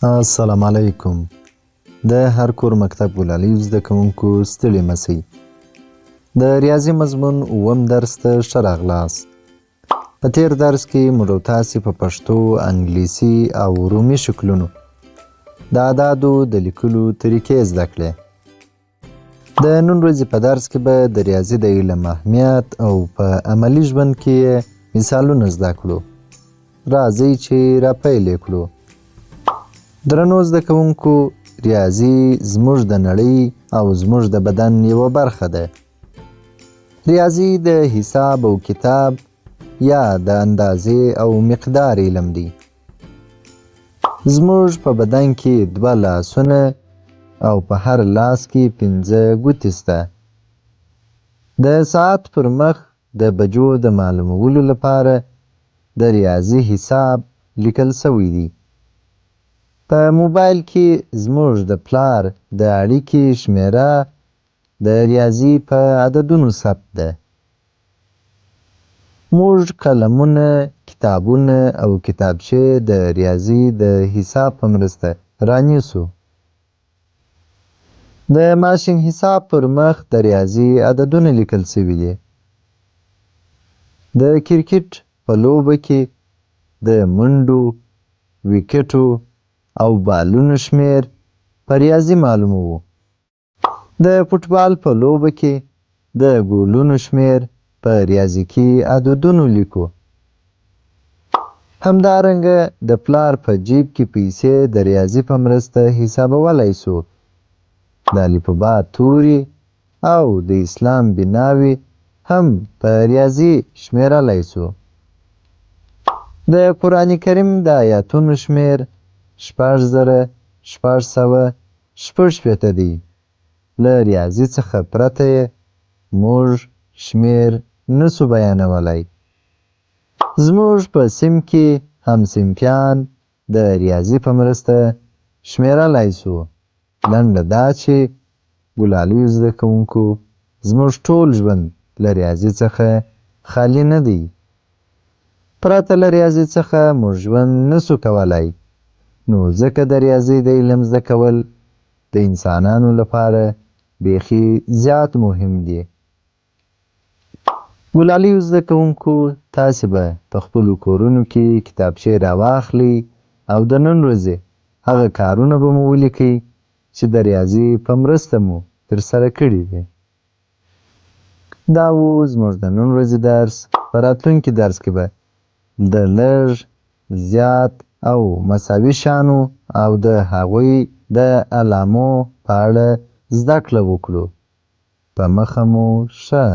السلام علیکم. د هر کور مکتب ګلالی زده کوونکو ستړي مسئ. د ریاضي مضمون اووم درس ته ښه راغلاست. په تیر درس کې موږ او تاسې په پښتو، انګلیسي او رومي شکلونو د اعدادو د لیکلو طریقې زده کړې. د نن ورځې په درس کې به د ریاضي د علم اهمیت او په عملي ژوند کې مثالونه زده کړو. راځئ چې راپیل یې کړو. درنو زده کوونکو، ریاضي زموږ د نړۍ او زموږ د بدن یوه برخه ده. ریاضي د حساب او کتاب یا د اندازې او مقدار علم دی. زموږ په بدن کې 2 لاسونه او په هر لاس کې 5 ګوتې شته. د ساعت پر مخ د بجو د معلومولو لپاره د ریاضي حساب لیکل شوی دی. په موبایل کې زموږ د پلار د اړیکې شمیره د ریاضي په عددونو ثبت ده. موږ قلمونه، کتابونه او کتابچې د ریاضي د حساب په مرسته رانیسو. د ماشین حساب پر مخ د ریاضي عددونه لیکل شوي دي. د کرکټ په لوبه کې د منډو، ویکټو او بالونو شمیر په ریاضي معلوموو. د فوټبال په لوبه کې د ګولونو شمیر په ریاضیکي عددونو لیکو. همدارنګه د پلار په جیب کې پیسې د ریاضي په مرسته حسابولی سو. د الفبا توري او د اسلام بناوې هم په ریاضي شمیرلی سو. د قرآن کریم د آیاتونو شمیر 6666 دی. له ریاضي څخه پرته یې موږ شمیر نسو بیانولی. زموږ په صنف کې همصنفیان د ریاضي په مرسته شمیرلی سو. لنډه دا چې ګلالیو زده کوونکو، زموږ ټول ژوند له ریاضي څخه خالي نه دی. پرته له ریاضي څخه موږ ژوند نسو کولی. نو ځکه د ریاضي د علم زده کول د انسانانو لپاره بیخي زیات مهم دي. ګلالیو زده کوونکو، تاسې به په خپلو کورونو کې کتابچې راواخلئ او د نن ورځې هغه کارونه به مو ولیکئ چې د ریاضي په مرسته مو ترسره کړي دي. دا و زموږ د نن ورځې درس. په راتلونکي درس کې به د لږ، زیات او مساوي شیانو او د هغوی د علامو په اړه زده کړه وکړو. په مخه مو ښه.